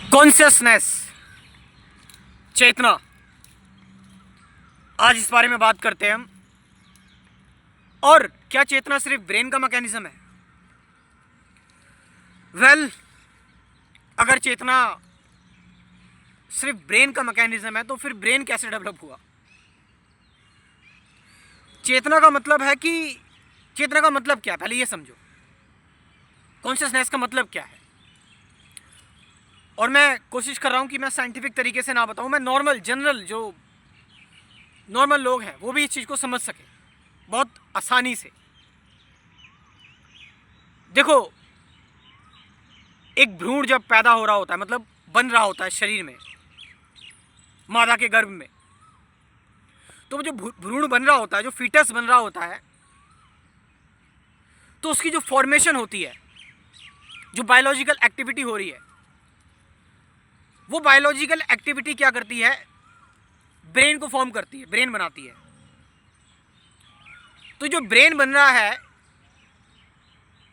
Consciousness, चेतना, आज इस बारे में बात करते हैं हम। और क्या चेतना सिर्फ ब्रेन का मैकेनिज्म है? अगर चेतना सिर्फ ब्रेन का मैकेनिज्म है तो फिर ब्रेन कैसे डेवलप हुआ? चेतना का मतलब है कि चेतना का मतलब क्या है, पहले ये समझो। कॉन्शियसनेस का मतलब क्या है? और मैं कोशिश कर रहा हूं कि मैं साइंटिफिक तरीके से ना बताऊं, मैं नॉर्मल जनरल जो नॉर्मल लोग हैं वो भी इस चीज़ को समझ सके बहुत आसानी से। देखो, एक भ्रूण जब पैदा हो रहा होता है, मतलब बन रहा होता है शरीर में, मादा के गर्भ में, तो वो जो भ्रूण बन रहा होता है, जो फीटस बन रहा होता है, तो उसकी जो फॉर्मेशन होती है, जो बायोलॉजिकल एक्टिविटी हो रही है, वो बायोलॉजिकल एक्टिविटी क्या करती है? ब्रेन को फॉर्म करती है, ब्रेन बनाती है। तो जो ब्रेन बन रहा है,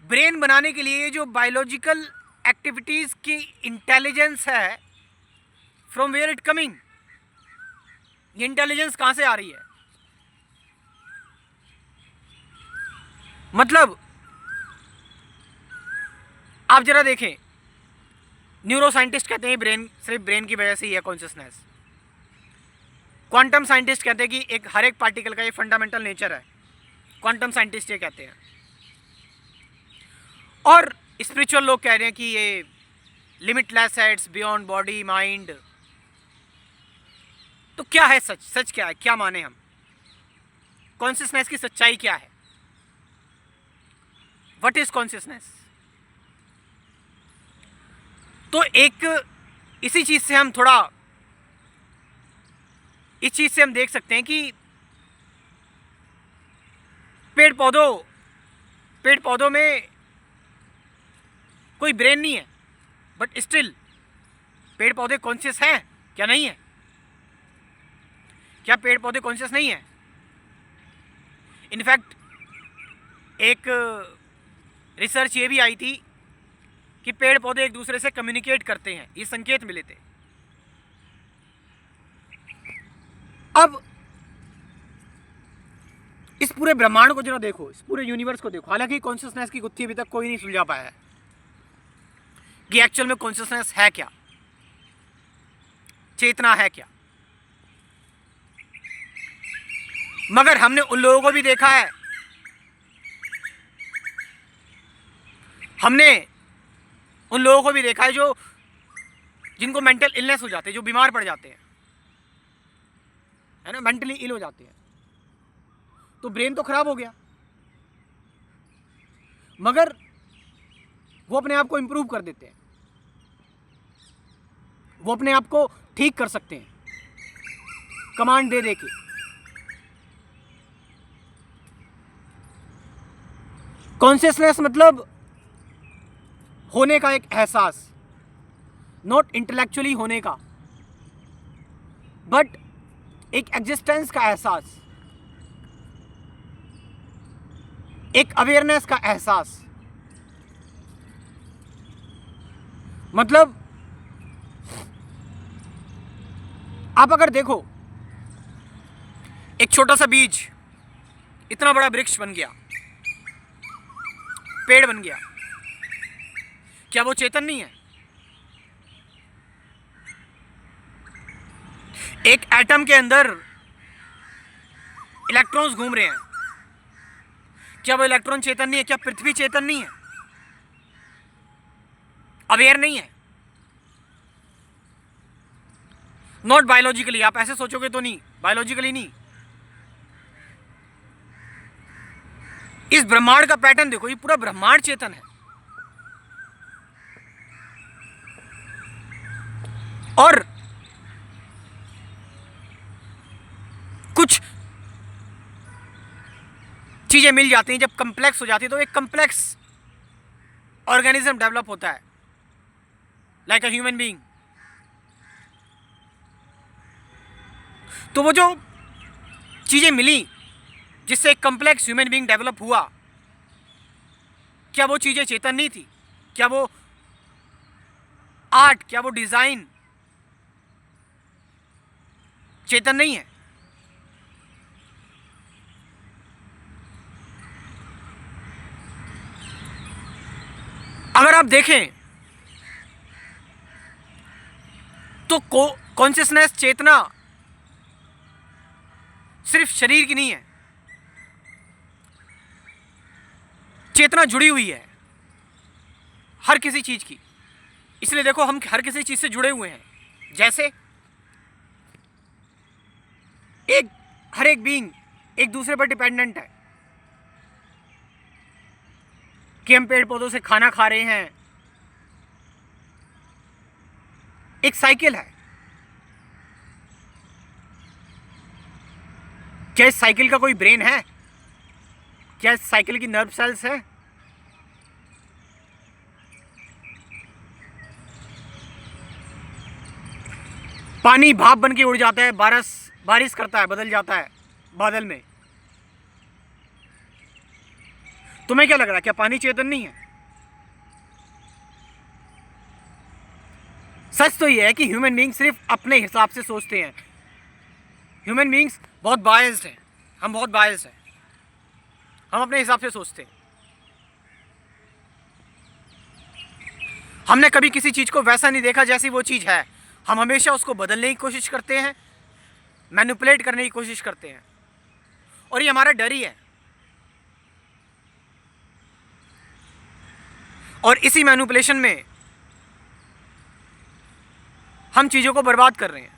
ब्रेन बनाने के लिए जो बायोलॉजिकल एक्टिविटीज की इंटेलिजेंस है, फ्रॉम वेयर इट कमिंग, ये इंटेलिजेंस कहां से आ रही है? मतलब आप जरा देखें, न्यूरो साइंटिस्ट कहते हैं ब्रेन, सिर्फ ब्रेन की वजह से ही है कॉन्शियसनेस। क्वांटम साइंटिस्ट कहते हैं कि हर एक पार्टिकल का ये फंडामेंटल नेचर है, क्वांटम साइंटिस्ट ये कहते हैं। और स्पिरिचुअल लोग कह रहे हैं कि ये लिमिटलेस है, इट्स बियॉन्ड बॉडी माइंड। तो क्या है सच? सच क्या है? क्या माने हम? कॉन्शियसनेस की सच्चाई क्या है? What is consciousness? तो एक इसी चीज से हम थोड़ा इस चीज से हम देख सकते हैं कि पेड़ पौधों में कोई ब्रेन नहीं है, बट स्टिल पेड़ पौधे कॉन्शियस हैं क्या? नहीं है। क्या पेड़ पौधे कॉन्शियस नहीं है? इनफैक्ट एक रिसर्च ये भी आई थी कि पेड़ पौधे एक दूसरे से कम्युनिकेट करते हैं, ये संकेत मिले थे। अब इस पूरे ब्रह्मांड को जरा देखो, इस पूरे यूनिवर्स को देखो। हालांकि कॉन्शियसनेस की गुत्थी अभी तक कोई नहीं सुलझा पाया है कि एक्चुअल में कॉन्शियसनेस है क्या, चेतना है क्या। मगर हमने उन लोगों को भी देखा है, हमने उन लोगों को भी देखा है जो जिनको मेंटल इलनेस हो जाते हैं, जो बीमार पड़ जाते हैं, है ना, मेंटली इल हो जाते हैं। तो ब्रेन तो खराब हो गया, मगर वो अपने आप को इंप्रूव कर देते हैं, वो अपने आप को ठीक कर सकते हैं कमांड दे दे के। कॉन्शियसनेस मतलब होने का एक एहसास, नॉट इंटेलेक्चुअली होने का, बट एक एग्जिस्टेंस का एहसास, एक अवेयरनेस का एहसास। मतलब आप अगर देखो, एक छोटा सा बीज इतना बड़ा वृक्ष बन गया, पेड़ बन गया, क्या वो चेतन नहीं है? एक एटम के अंदर इलेक्ट्रॉन्स घूम रहे हैं, क्या वो इलेक्ट्रॉन चेतन नहीं है? क्या पृथ्वी चेतन नहीं है? अवेयर नहीं है? नॉट बायोलॉजिकली, आप ऐसे सोचोगे तो नहीं, बायोलॉजिकली नहीं। इस ब्रह्मांड का पैटर्न देखो, ये पूरा ब्रह्मांड चेतन है। और कुछ चीजें मिल जाती हैं, जब कम्प्लेक्स हो जाती है तो एक कम्प्लेक्स ऑर्गेनिज्म डेवलप होता है, लाइक अ ह्यूमन बीइंग। तो वो जो चीजें मिली जिससे एक कम्प्लेक्स ह्यूमन बीइंग डेवलप हुआ, क्या वो चीजें चेतन नहीं थी? क्या वो आर्ट, क्या वो डिजाइन चेतन नहीं है? अगर आप देखें तो कॉन्शियसनेस, चेतना सिर्फ शरीर की नहीं है, चेतना जुड़ी हुई है हर किसी चीज की। इसलिए देखो, हम हर किसी चीज से जुड़े हुए हैं। जैसे हर एक बीइंग एक दूसरे पर डिपेंडेंट है कि हम पेड़ पौधों से खाना खा रहे हैं। एक साइकिल है। क्या इस साइकिल का कोई ब्रेन है? क्या इस साइकिल की नर्व सेल्स है? पानी भाप बन के उड़ जाता है, बारिश करता है, बदल जाता है बादल में। तुम्हें क्या लग रहा है, क्या पानी चेतन नहीं है? सच तो यह है कि ह्यूमन बीइंग सिर्फ अपने हिसाब से सोचते हैं। ह्यूमन बीइंग्स बहुत बायस्ड हैं, हम बहुत बायस्ड हैं, हम अपने हिसाब से सोचते हैं। हमने कभी किसी चीज को वैसा नहीं देखा जैसी वो चीज है। हम हमेशा उसको बदलने की कोशिश करते हैं, मैनिपुलेट करने की कोशिश करते हैं, और ये हमारा डर ही है। और इसी मैनिपुलेशन में हम चीजों को बर्बाद कर रहे हैं,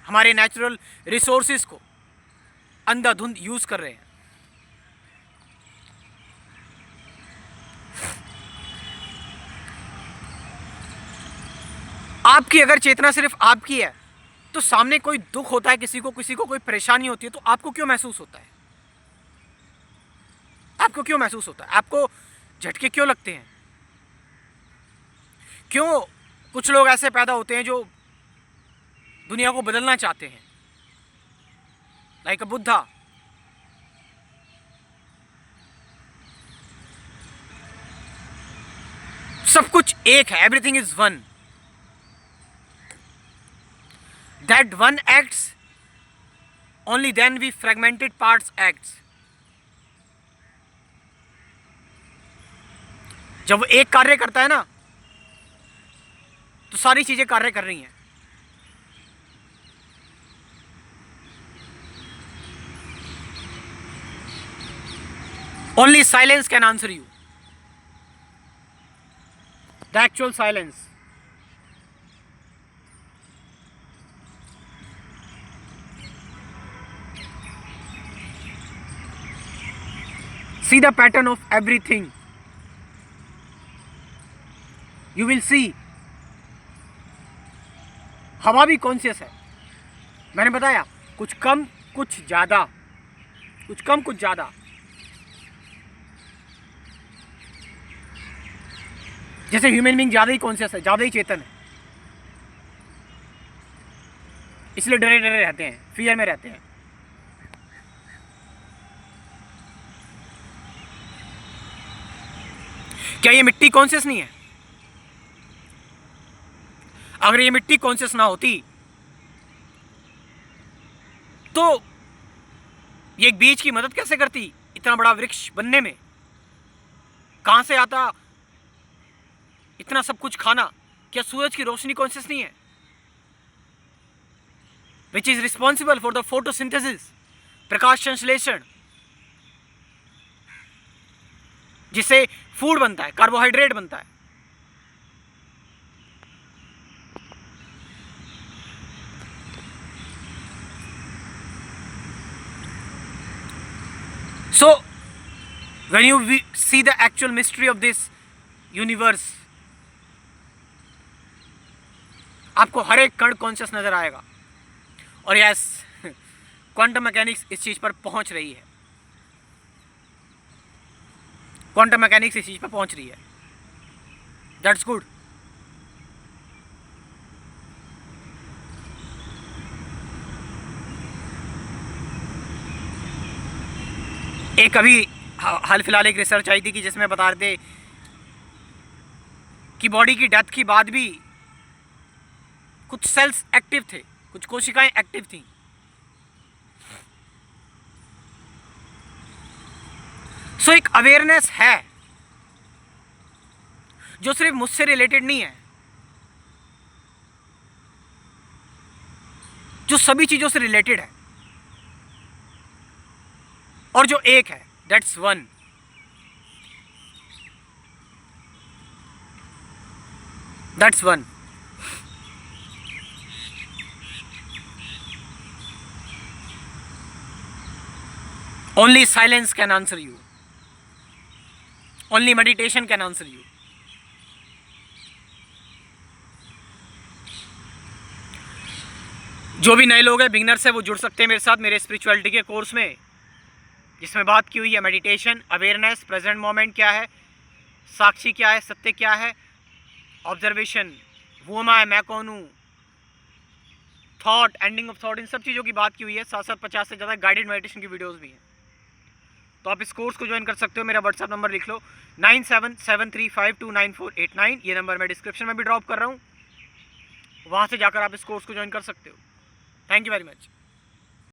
हमारे नेचुरल रिसोर्सेज को अंधाधुंध यूज कर रहे हैं। आपकी अगर चेतना सिर्फ आपकी है, तो सामने कोई दुख होता है, किसी को कोई परेशानी होती है, तो आपको क्यों महसूस होता है? आपको क्यों महसूस होता है? आपको झटके क्यों लगते हैं? क्यों कुछ लोग ऐसे पैदा होते हैं जो दुनिया को बदलना चाहते हैं, लाइक अ बुद्धा। सब कुछ एक है, everything is one. That one acts, only then we fragmented parts acts. जब वो एक कार्य करता है ना, तो सारी चीजें कार्य कर रही हैं। Only silence can answer you. The actual silence. See the pattern of everything. You will see. हवा भी कॉन्शियस है। मैंने बताया, कुछ कम कुछ ज्यादा, कुछ कम कुछ ज्यादा। जैसे ह्यूमन बीइंग ज्यादा ही कॉन्शियस है, ज्यादा ही चेतन है, इसलिए डरे डरे रहते हैं, फियर में रहते हैं। क्या ये मिट्टी कॉन्शियस नहीं है? अगर ये मिट्टी कॉन्शियस ना होती तो ये एक बीज की मदद कैसे करती इतना बड़ा वृक्ष बनने में? कहां से आता इतना सब कुछ खाना? क्या सूरज की रोशनी कॉन्शियस नहीं है? Which is responsible for the photosynthesis, प्रकाश संश्लेषण, जिससे फूड बनता है, कार्बोहाइड्रेट बनता है। So when you see the actual mystery of this universe, आपको हर एक कण कॉन्शियस नजर आएगा। और यस, क्वांटम मैकेनिक्स इस चीज पर पहुंच रही है। क्वांटम मैकेनिक्स इस चीज पर पहुंच रही है। That's good. एक अभी हाल फिलहाल एक रिसर्च आई थी कि जिसमें बता रहे थे कि बॉडी की डेथ के बाद भी कुछ सेल्स एक्टिव थे, कुछ कोशिकाएं एक्टिव थी। सो एक अवेयरनेस है जो सिर्फ मुझसे रिलेटेड नहीं है, जो सभी चीजों से रिलेटेड है, और जो एक है, that's one. That's one. Only silence can answer you, only meditation can answer you. जो भी नए लोग हैं, बिगनर्स है, वो जुड़ सकते हैं मेरे साथ मेरे स्पिरिचुअलिटी के कोर्स में, जिसमें बात की हुई है मेडिटेशन, अवेयरनेस, प्रेजेंट मोमेंट क्या है, साक्षी क्या है, सत्य क्या है, ऑब्जर्वेशन, वो मैं कौन हूँ, थॉट, एंडिंग ऑफ थॉट, इन सब चीज़ों की बात की हुई है। 750 से ज़्यादा गाइडेड मेडिटेशन की वीडियोस भी हैं। तो आप इस कोर्स को ज्वाइन कर सकते हो। मेरा व्हाट्सएप नंबर लिख लो 9773529489। ये नंबर मैं डिस्क्रिप्शन में भी ड्रॉप कर रहा हूँ, वहाँ से जाकर आप इस कोर्स को ज्वाइन कर सकते हो। Thank you very much.